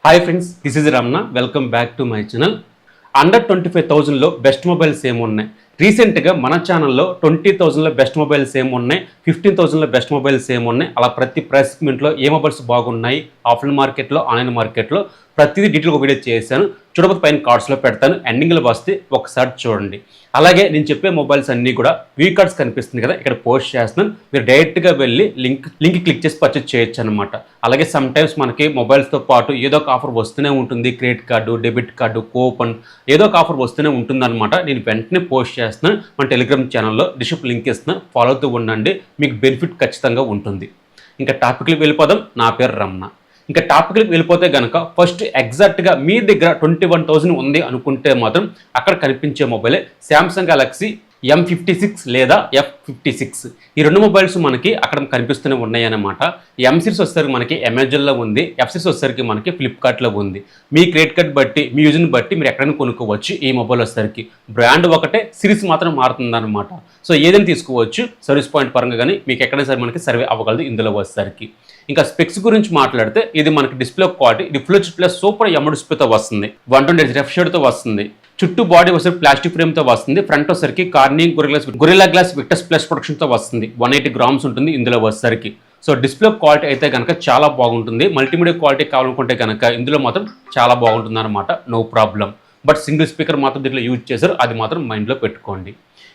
Hi friends, this is Ramana. Welcome back to my channel. Under 25,000లో best mobiles ఏమున్నాయి? రీసెంట్గా మన ఛానల్లో 20,000లో బెస్ట్ మొబైల్స్ ఏమున్నాయి, 15,000లో బెస్ట్ మొబైల్స్ ఏమున్నాయి, అలా ప్రతి ప్రైస్ సెగ్మెంట్లో ఏ మొబైల్స్ బాగున్నాయి, ఆఫ్లైన్ మార్కెట్లో ఆన్లైన్ మార్కెట్లో ప్రతిదీ డీటెయిల్ ఒక వీడియో చేశాను. చూడకపోతే పైన కార్డ్స్లో పెడతాను, ఎండింగ్లో వస్తే ఒకసారి చూడండి. అలాగే నేను చెప్పే మొబైల్స్ అన్నీ కూడా వ్యూ కార్డ్స్ కనిపిస్తుంది కదా, ఇక్కడ పోస్ట్ చేస్తున్నాను. మీరు డైరెక్ట్గా వెళ్ళి లింక్ క్లిక్ చేసి పర్చేస్ చేయొచ్చు అనమాట. అలాగే సమ్ టైమ్స్ మనకి మొబైల్స్తో పాటు ఏదో ఒక ఆఫర్ వస్తూనే ఉంటుంది. Credit card, debit card, coupon ఏదో ఒక ఆఫర్ వస్తూనే ఉంటుంది అనమాట. నేను వెంటనే పోస్ట్ చేస్తున్నాను. మన టెలిగ్రామ్ ఛానల్లో డిస్క్రిప్షన్ లింక్ ఇస్తున్నాను, ఫాలో అవుతూ ఉండండి. మీకు బెనిఫిట్ ఖచ్చితంగా ఉంటుంది. ఇంకా టాపిక్కి వెళ్ళిపోదాం. నా పేరు రమణ. ఇంకా టాపిక్కి వెళ్ళిపోతే కనుక ఫస్ట్ ఎగ్జాక్ట్గా మీ దగ్గర 21,000 ఉంది అనుకుంటే మాత్రం అక్కడ కనిపించే మొబైలే శాంసంగ్ గెలాక్సీ M56 లేదా F56. ఈ రెండు మొబైల్స్ మనకి అక్కడ కనిపిస్తూనే ఉన్నాయి అన్నమాట. M సిరీస్ వచ్చేసరికి మనకి అమెజాన్లో ఉంది, F సిరీస్ వచ్చేసరికి మనకి ఫ్లిప్కార్ట్లో ఉంది. మీ క్రెడిట్ కార్డ్ బట్టి, మీ యూజ్ని బట్టి మీరు ఎక్కడైనా కొనుక్కోవచ్చు. ఈ మొబైల్ వచ్చేసరికి బ్రాండ్ ఒకటే, సిరీస్ మాత్రం మారుతుంది అనమాట. సో ఏదైనా తీసుకోవచ్చు సర్వీస్ పాయింట్ పరంగా, కానీ మీకు ఎక్కడైనా సరే మనకి సర్వే అవ్వగలదు ఇందులో వచ్చేసరికి. ఇంకా స్పెక్స్ గురించి మాట్లాడితే ఇది మనకి డిస్ప్లే క్వాలిటీ, ఇది ఫుల్ హెచ్డీ ప్లస్ సూపర్ ఎమోడ్ డిస్ప్లేతో వస్తుంది. 120 రెఫ్ షేడ్తో వస్తుంది. చుట్టూ బాడీ వచ్చేసరికి ప్లాస్టిక్ ఫ్రేమ్తో వస్తుంది. ఫ్రంట్ వచ్చేసరికి Corning Gorilla glass Victus plus ప్రొడక్షన్తో వస్తుంది. 180 గ్రామ్స్ ఉంటుంది ఇందులో వచ్చేసరికి. సో డిస్ప్లే క్వాలిటీ అయితే కనుక చాలా బాగుంటుంది. మల్టీమీడియా క్వాలిటీ కావాలనుకుంటే కనుక ఇందులో మాత్రం చాలా బాగుంటుంది అనమాట, no problem. But single speaker మాత్రం దీంట్లో యూజ్ చేశారు, అది మాత్రం మైండ్లో పెట్టుకోండి.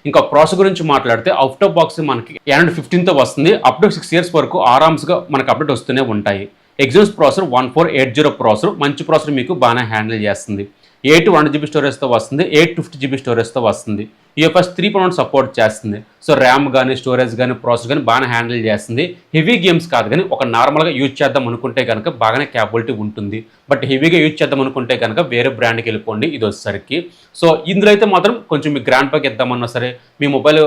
ఇంకా ప్రాసెస్ గురించి మాట్లాడితే అవుట్ ఆఫ్ బాక్స్ మనకి Android 15తో వస్తుంది. అప్ టు 6 ఇయర్స్ వరకు ఆరామ్స్గా మనకు అప్డేట్ వస్తూనే ఉంటాయి. ఎగ్జామ్స్ ప్రాసెసర్ 1480 ప్రాసెసర్, మంచి ప్రాసెసర్ మీకు బాగానే హ్యాండిల్ చేస్తుంది. 8 1GB స్టోరేజ్తో వస్తుంది, 850GB స్టోరేజ్తో వస్తుంది. UFS 3.1 సపోర్ట్ చేస్తుంది. సో ర్యామ్ కానీ, స్టోరేజ్ కానీ, ప్రాసెసర్ కానీ బాగానే హ్యాండిల్ చేస్తుంది. హెవీ గేమ్స్ కాదు కానీ ఒక నార్మల్గా యూజ్ చేద్దాం అనుకుంటే కనుక బాగానే క్యాపబిలిటీ ఉంటుంది. బట్ హెవీగా యూజ్ చేద్దాం అనుకుంటే కనుక వేరే బ్రాండ్కి వెళ్ళిపోండి ఇది వచ్చేసరికి. సో ఇందులో అయితే మాత్రం కొంచెం మీ గ్రాండ్ ప్యాక్ ఇద్దామన్నా సరే, మీ మొబైల్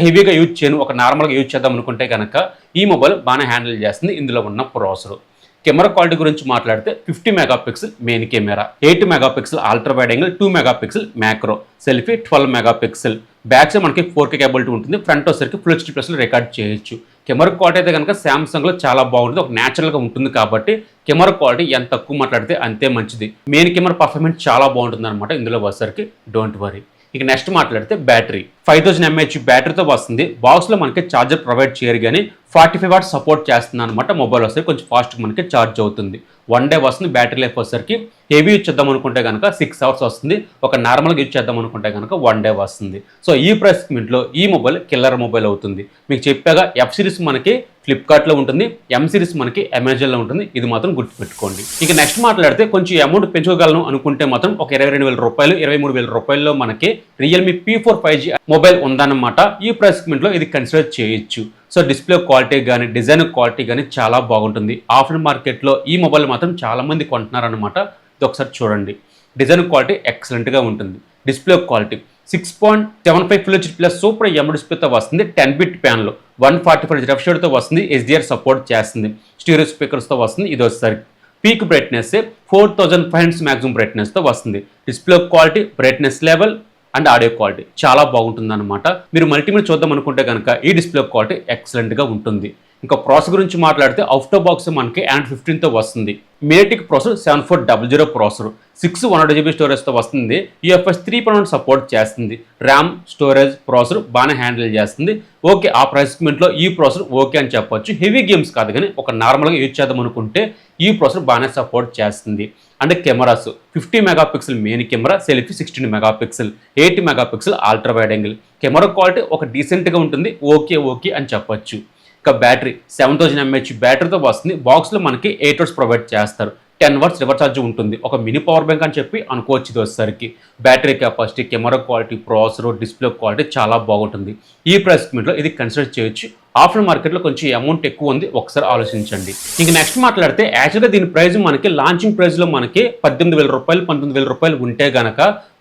హెవీగా యూజ్ చేయను, ఒక నార్మల్గా యూజ్ చేద్దాం అనుకుంటే కనుక ఈ మొబైల్ బాగానే హ్యాండిల్ చేస్తుంది ఇందులో ఉన్న ప్రాసెసర్. కెమెరా క్వాలిటీ గురించి మాట్లాడితే 50 megapixel main camera, 8 megapixel ultra wide angle, 2 megapixel macro, selfie 12 megapixel. Back side మనకి 4K కేబిలిటీ ఉంటుంది. ఫ్రంట్ వచ్చేసరికి ఫుల్ హెచ్డీ ప్లస్ రికార్డ్ చేయొచ్చు. కెమెరా క్వాలిటీ అయితే కనుక శాంసంగ్లో చాలా బాగుంటుంది, ఒక న్యాచురల్గా ఉంటుంది కాబట్టి కెమెరా క్వాలిటీ ఎంత తక్కువ మాట్లాడితే అంతే మంచిది. మెయిన్ కెమెరా పర్ఫార్మెన్స్ చాలా బాగుంటుంది అనమాట ఇందులో వచ్చేసరికి, డోంట్ వరీ. ఇక నెక్స్ట్ మాట్లాడితే బ్యాటరీ 5000 mAh బ్యాటరీతో వస్తుంది. బాక్స్లో మనకి ఛార్జర్ ప్రొవైడ్ చేయరు కానీ 45 వాట్స్ సపోర్ట్ చేస్తుంది అనమాట. మొబైల్ వస్తే కొంచెం ఫాస్ట్గా మనకి ఛార్జ్ అవుతుంది. 1 డే వస్తుంది. బ్యాటరీ లైఫ్ వచ్చేసరికి హెవీ యూజ్ చేద్దాం అనుకుంటే కనుక 6 అవర్స్ వస్తుంది. ఒక నార్మల్గా యూజ్ చేద్దాం అనుకుంటే కనుక 1 డే వస్తుంది. సో ఈ ప్రైస్ సెగ్మెంట్లో ఈ మొబైల్ కిల్లర్ మొబైల్ అవుతుంది. మీకు చెప్పాగా F సిరీస్ మనకి ఫ్లిప్కార్ట్లో ఉంటుంది, M సిరీస్ మనకి అమెజాన్లో ఉంటుంది, ఇది మాత్రం గుర్తుపెట్టుకోండి. ఇక నెక్స్ట్ మాట్లాడితే కొంచెం అమౌంట్ పెంచుకోగలను అనుకుంటే మాత్రం ఒక 22,000 రూపాయలు, 23,000 రూపాయల్లో మనకి రియల్మీ P4 5G మొబైల్ ఉందన్నమాట. ఈ ప్రైస్ సెగ్మెంట్లో ఇది కన్సిడర్ చేయొచ్చు. సో డిస్ప్లే క్వాలిటీ కానీ, డిజైన్ క్వాలిటీ కానీ చాలా బాగుంటుంది. ఆఫ్లైన్ మార్కెట్లో ఈ మొబైల్ మాత్రం చాలామంది కొంటున్నారనమాట. ఇది ఒకసారి చూడండి. డిజైన్ క్వాలిటీ ఎక్సలెంట్గా ఉంటుంది. Display quality 6.75 full HD plus super ఎమోడ్ డిస్ప్లేతో వస్తుంది. 10-bit ప్యాన్లో 144 రెఫ్ షేడ్తో వస్తుంది. HDR సపోర్ట్ చేస్తుంది. స్టీరియో స్పీకర్స్తో వస్తుంది. ఇది వచ్చేసరికి పీక్ బ్రైట్నెస్ 4500 మ్యాక్సిమం బ్రైట్నెస్తో వస్తుంది. Display quality, brightness level and audio quality చాలా బాగుంటుంది అనమాట. మీరు మల్టీమీడియా చూద్దాం అనుకుంటే కనుక ఈ డిస్ప్లే క్వాలిటీ ఎక్సలెంట్గా ఉంటుంది. ఇంకా ప్రాసెసర్ గురించి మాట్లాడితే అవుట్ ఆఫ్ బాక్స్ మనకి Android 15తో వస్తుంది. మీడియాటెక్ ప్రాసెసర్ 7400 ప్రాసెసర్, 6 128GB స్టోరేజ్తో వస్తుంది. UFS 3.1 సపోర్ట్ చేస్తుంది. ర్యామ్, స్టోరేజ్, ప్రాసెసర్ బాగానే హ్యాండిల్ చేస్తుంది. ఓకే, ఆ ప్రైస్ సెగ్మెంట్లో ఈ ప్రాసెసర్ ఓకే అని చెప్పొచ్చు. హెవీ గేమ్స్ కాదు కానీ ఒక నార్మల్గా యూజ్ చేద్దాం అనుకుంటే ఈ ప్రాసెసర్ బాగానే సపోర్ట్ చేస్తుంది. అంటే cameras 50 megapixel main camera, selfie 16 megapixel, 8 megapixel ultra wide angle. Camera quality ఒక డీసెంట్గా ఉంటుంది, ఓకే అని చెప్పొచ్చు. ఇక బ్యాటరీ 7000 mAh బ్యాటరీతో వస్తుంది. బాక్స్లో మనకి 8 వాట్స్ ప్రొవైడ్ చేస్తారు. 10 వాట్స్ రివర్స్ ఛార్జ్ ఉంటుంది. ఒక మినీ పవర్ బ్యాంక్ అని చెప్పి అనుకోవచ్చు ఇది వచ్చేసరికి. Battery capacity, camera quality, processor, display quality చాలా బాగుంటుంది. ఈ ప్రైస్ సెగ్మెంట్లో ఇది కన్సిడర్ చేయొచ్చు. ఆఫ్లైన్ మార్కెట్లో కొంచెం అమౌంట్ ఎక్కువ ఉంది, ఒకసారి ఆలోచించండి. ఇంక నెక్స్ట్ మాట్లాడితే యాక్చువల్గా దీని ప్రైస్ మనకి లాంచింగ్ ప్రైస్లో మనకి 18,000 రూపాయలు, 19,000 రూపాయలు ఉంటే గనక,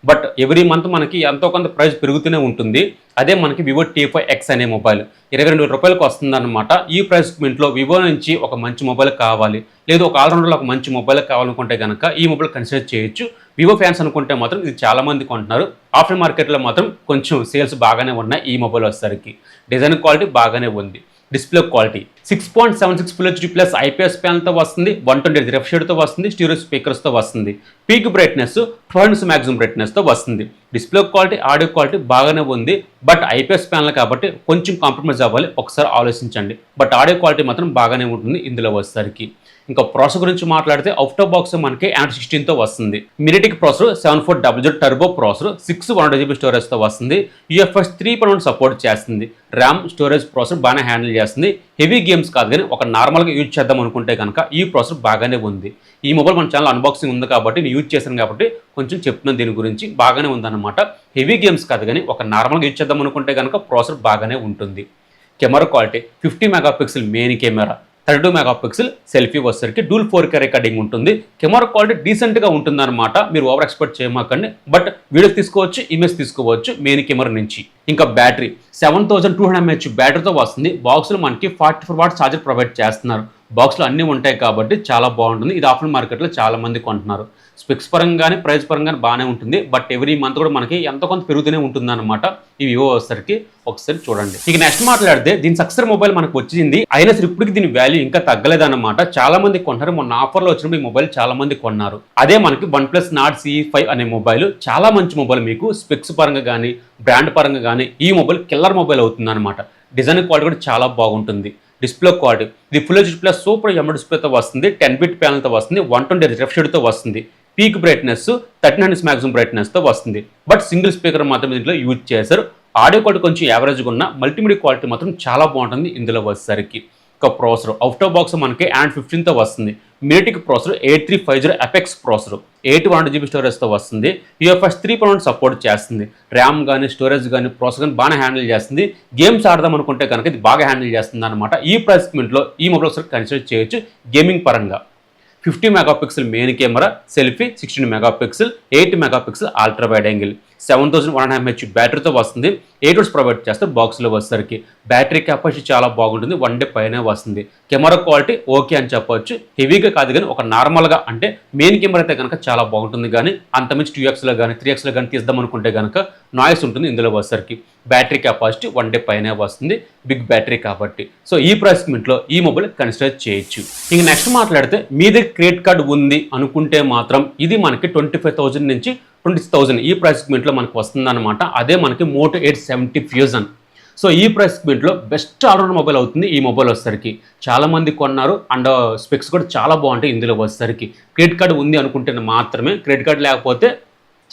బట్ ఎవ్రీ మంత్ మనకి ఎంతో కొంత ప్రైస్ పెరుగుతూనే ఉంటుంది. అదే మనకి వివో T5X అనే మొబైల్ 22,000 రూపాయలకు వస్తుందన్నమాట. ఈ ప్రైస్ సెగ్మెంట్లో వివో నుంచి ఒక మంచి మొబైల్ కావాలి, లేదు ఒక ఆల్రౌండర్లో ఒక మంచి మొబైల్ కావాలనుకుంటే కనుక ఈ మొబైల్ కన్సిడర్ చేయొచ్చు. వివో ఫ్యాన్స్ అనుకుంటే మాత్రం ఇది చాలామంది కొంటున్నారు. ఆఫ్లైన్ మార్కెట్లో మాత్రం కొంచెం సేల్స్ బాగానే ఉన్నాయి ఈ మొబైల్ వచ్చేసరికి. డిజైన్ క్వాలిటీ బాగానే ఉంది. Display quality 6.76 full HD plus IPS ప్యానల్తో వస్తుంది, 120 రిఫ్రెష్తో వస్తుంది, స్టీరియో స్పీకర్స్తో వస్తుంది, పీక్ బ్రైట్నెస్ 12 మ్యాక్సిమం బ్రైట్నెస్తో వస్తుంది. డిస్ప్లే క్వాలిటీ ఆడియో క్వాలిటీ బాగానే ఉంది, బట్ ఐపీఎస్ ప్యానల్ కాబట్టి కొంచెం కాంప్రమైజ్ అవ్వాలి, ఒకసారి ఆలోచించండి. బట్ ఆడియో క్వాలిటీ మాత్రం బాగానే ఉంటుంది ఇందులో వచ్చేసరికి. ఇంకా ప్రాసెసర్ గురించి మాట్లాడితే అవుట్ ఆఫ్ బాక్స్ మనకి Android 16తో వస్తుంది. మినిటిక్ ప్రాసెసర్ 7400 టర్బో ప్రాసెసర్ 6 స్టోరేజ్తో వస్తుంది. UFS 3.1 సపోర్ట్ చేస్తుంది. ర్యామ్ స్టోరేజ్ ప్రాసెసర్ బాగానే హ్యాండిల్ చేస్తుంది. హెవీ గేమ్స్ కాదు కానీ ఒక నార్మల్గా యూజ్ చేద్దాం అనుకుంటే కనుక ఈ ప్రాసెసర్ బాగానే ఉంది. ఈ మొబైల్ మన ఛానల్ అన్బాక్సింగ్ ఉంది కాబట్టి నేను యూజ్ చేశాను కాబట్టి కొంచెం చెప్తున్నాను దీని గురించి. బాగానే ఉందన్నమాట. హెవీ గేమ్స్ కాదు కానీ ఒక నార్మల్గా యూజ్ చేద్దాం అనుకుంటే కనుక ప్రాసెసర్ బాగానే ఉంటుంది. Camera quality 50 megapixel main camera, 32 megapixel selfie వచ్చేసరికి డూల్ 4K రికార్డింగ్ ఉంటుంది. కెమెరా క్వాలిటీ డీసెంట్గా ఉంటుందన్నమాట, మీరు ఓవర్ ఎక్స్పెక్ట్ చేయమాకండి. బట్ వీడియోస్ తీసుకోవచ్చు, ఇమేజ్ తీసుకోవచ్చు మెయిన్ కెమెరా నుంచి. ఇంకా బ్యాటరీ 7200 mAh బ్యాటరీతో వస్తుంది. బాక్స్లో మనకి 44 వాట్స్ ఛార్జర్ ప్రొవైడ్ చేస్తున్నారు. బాక్స్లో అన్నీ ఉంటాయి కాబట్టి చాలా బాగుంటుంది. ఇది ఆఫ్లైన్ మార్కెట్లో చాలా మంది కొంటున్నారు. స్పెక్స్ పరంగానే ప్రైస్ పరంగానే బాగానే ఉంటుంది, బట్ ఎవ్రీ మంత్ కూడా మనకి ఎంతో కొంత పెరుగుతూనే ఉంటుంది అనమాట. ఈ వివో వచ్చేసరికి ఒకసారి చూడండి. ఇక నెక్స్ట్ మాట్లాడితే దీని సక్సెస్ మొబైల్ మనకు వచ్చింది, అయినా సరే ఇప్పటికి దీని వాల్యూ ఇంకా తగ్గలేదన్నమాట. చాలా మంది కొంటారు. మొన్న ఆఫర్లో వచ్చినప్పుడు ఈ మొబైల్ చాలా మంది కొన్నారు. అదే మనకి OnePlus Nord CE5 అనే మొబైల్ చాలా మంచి మొబైల్. మీకు స్పెక్స్ పరంగా కానీ బ్రాండ్ పరంగా కానీ ఈ మొబైల్ కిల్లర్ మొబైల్ అవుతుంది అనమాట. డిజైన్ క్వాలిటీ కూడా చాలా బాగుంటుంది. డిస్ప్లే క్వాలిటీ ఇది ఫుల్ హెచ్డి ప్లస్ సూపర్ ఎమ్ఎడ్ డిస్ప్లేతో వస్తుంది, 10 బిట్ ప్యానల్తో వస్తుంది, 120 రిఫ్రెష్తో వస్తుంది, పీక్ బ్రైట్నెస్ 1300 మ్యాక్సిమం బ్రైట్నెస్తో వస్తుంది. బట్ సింగిల్ స్పీకర్ మాత్రం దీంట్లో యూజ్ చేశారు. ఆడియో క్వాలిటీ కొంచెం యావరేజ్గా ఉన్న, మల్టీమీడియా క్వాలిటీ మాత్రం చాలా బాగుంటుంది ఇందులో వచ్చేసరికి. ఒక ప్రాసెసర్ అవుట్ ఆఫ్ బాక్స్ మనకి Android 15తో వస్తుంది. మినిటిక్ ప్రాసెసర్ 8350 అపెక్స్ ప్రాసెసర్ 800 స్టోరేజ్తో వస్తుంది. UFS 3.1 సపోర్ట్ చేస్తుంది. ర్యామ్ కానీ స్టోరేజ్ కానీ ప్రాసెసర్ కానీ బాగా హ్యాండిల్ చేస్తుంది. గేమ్స్ ఆడదాం అనుకుంటే కనుక ఇది బాగా హ్యాండిల్ చేస్తుంది అనమాట. ఈ ప్రైస్ పాయింట్లో ఈ మొబైల్ ఒకసారి కన్సిడర్ చేయొచ్చు గేమింగ్ పరంగా. 50 megapixel main camera, selfie 16 megapixel, 8 megapixel ultra wide angle, 7100 mAh బ్యాటరీతో వస్తుంది. 8 వాట్స్ ప్రొవైడ్ చేస్తారు బాక్స్లో వచ్చేసరికి. బ్యాటరీ కెపాసిటీ చాలా బాగుంటుంది, 1 డే పైనే వస్తుంది. కెమెరా క్వాలిటీ ఓకే అని చెప్పొచ్చు, హెవీగా కాదు కానీ ఒక నార్మల్గా అంటే మెయిన్ కెమెరా అయితే కనుక చాలా బాగుంటుంది. కానీ అంతమించి 2xలో కానీ 3xలో కానీ తీద్దాం అనుకుంటే కనుక నాయిస్ ఉంటుంది ఇందులో వచ్చేసరికి. బ్యాటరీ కెపాసిటీ 1 డే పైనే వస్తుంది, బిగ్ బ్యాటరీ కాబట్టి. సో ఈ ప్రైస్ పాయింట్లో ఈ మొబైల్ కన్సిడర్ చేయొచ్చు. ఇంక నెక్స్ట్ మాట్లాడితే మీ దగ్గర క్రెడిట్ కార్డు ఉంది అనుకుంటే మాత్రం ఇది మనకి 25,000 నుంచి 26,000 ఈ ప్రైస్ పాయింట్లో మనకు వస్తుందన్నమాట. అదే మనకి Moto H70 Fusion. సో ఈ ప్రైస్ పాయింట్లో బెస్ట్ ఆల్రౌండ్ మొబైల్ అవుతుంది ఈ మొబైల్ వచ్చేసరికి. చాలా మంది కొన్నారు అండ్ స్పెక్స్ కూడా చాలా బాగుంటాయి ఇందులో వచ్చేసరికి. క్రెడిట్ కార్డు ఉంది అనుకుంటే మాత్రమే, క్రెడిట్ కార్డు లేకపోతే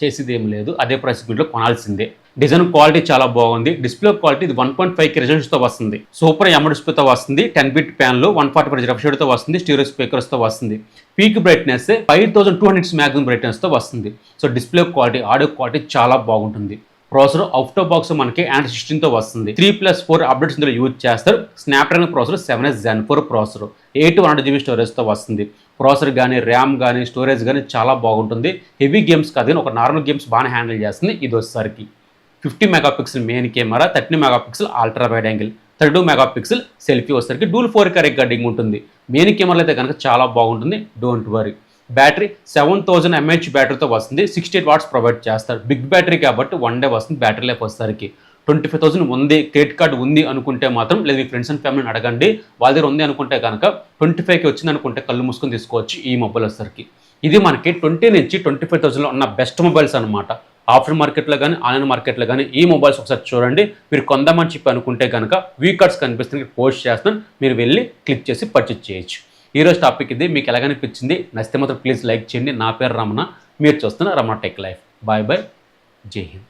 చేసేది ఏం లేదు, అదే ప్రైస్ పాయింట్లో కొనాల్సిందే. డిజైన్ క్వాలిటీ చాలా బాగుంది. డిస్ప్లే క్వాలిటీ ఇది 1.5K రెజల్యూషన్తో వస్తుంది. సూపర్ ఎమ్ఎడ్ డిస్ప్లేతో వస్తుంది. 10 బిట్ ప్యాన్లో 144 రిఫ్రెష్తో వస్తుంది. స్టీరియో స్పీకర్స్తో వస్తుంది. పీక్ బ్రైట్నెస్ 5200 మ్యాక్సిమం బ్రైట్నెస్తో వస్తుంది. So display quality audio quality చాలా బాగుంటుంది. ప్రాసెసర్ అవుట్ ఆఫ్ బాక్స్ మనకి Android 16తో వస్తుంది. 3+4 అప్డేట్స్ ఇందులో యూజ్ చేస్తారు. Snapdragon processor 7S Gen 4 processor 800 స్టోరేజ్తో వస్తుంది. ప్రాసెసర్ కానీ ర్యామ్ కానీ స్టోరేజ్ కానీ చాలా బాగుంటుంది. హెవీ గేమ్స్ కాదు కానీ ఒక నార్మల్ గేమ్స్ బాగా హ్యాండిల్ చేస్తుంది ఇది వచ్చేసరికి. 50 megapixel main camera, 13 megapixel ultra wide angle, 32 megapixel selfie వచ్చేసరికి డూల్ 4K రికార్డింగ్ ఉంటుంది. మెయిన్ కెమెరాలో అయితే కనుక చాలా బాగుంటుంది, డోంట్ వరీ. బ్యాటరీ 7000 mAh బ్యాటరీతో వస్తుంది. 68 వాట్స్ ప్రొవైడ్ చేస్తారు. బిగ్ బ్యాటరీ కాబట్టి 1 డే వస్తుంది బ్యాటరీ లైఫ్ వచ్చేసరికి. 25,000 ఉంది, క్రెడిట్ కార్డు ఉంది అనుకుంటే మాత్రం, లేదు మీ ఫ్రెండ్స్ అండ్ ఫ్యామిలీని అడగండి, వాళ్ళ దగ్గర ఉంది అనుకుంటే కనుక 25K వచ్చింది అనుకుంటే కళ్ళు మూసుకొని తీసుకోవచ్చు ఈ మొబైల్ వచ్చేసరికి. ఇది మనకి 20 నుంచి 25,000లో ఉన్న బెస్ట్ మొబైల్స్ అనమాట. ఆఫ్లైన్ మార్కెట్లో కానీ ఆన్లైన్ మార్కెట్లో కానీ ఈ మొబైల్స్ ఒకసారి చూడండి. మీరు కొందామని చెప్పి అనుకుంటే కనుక వీ కార్డ్స్ కనిపిస్తుంది, పోస్ట్ చేస్తాను, మీరు వెళ్ళి క్లిక్ చేసి పర్చేజ్ చేయొచ్చు. ఈరోజు టాపిక్ ఇది. మీకు ఎలాగనిపించింది? నచ్చితే మాత్రం ప్లీజ్ లైక్ చేయండి. నా పేరు రమణ, మీరు చూస్తున్న Ramana tech life. Bye bye, జై హింద్.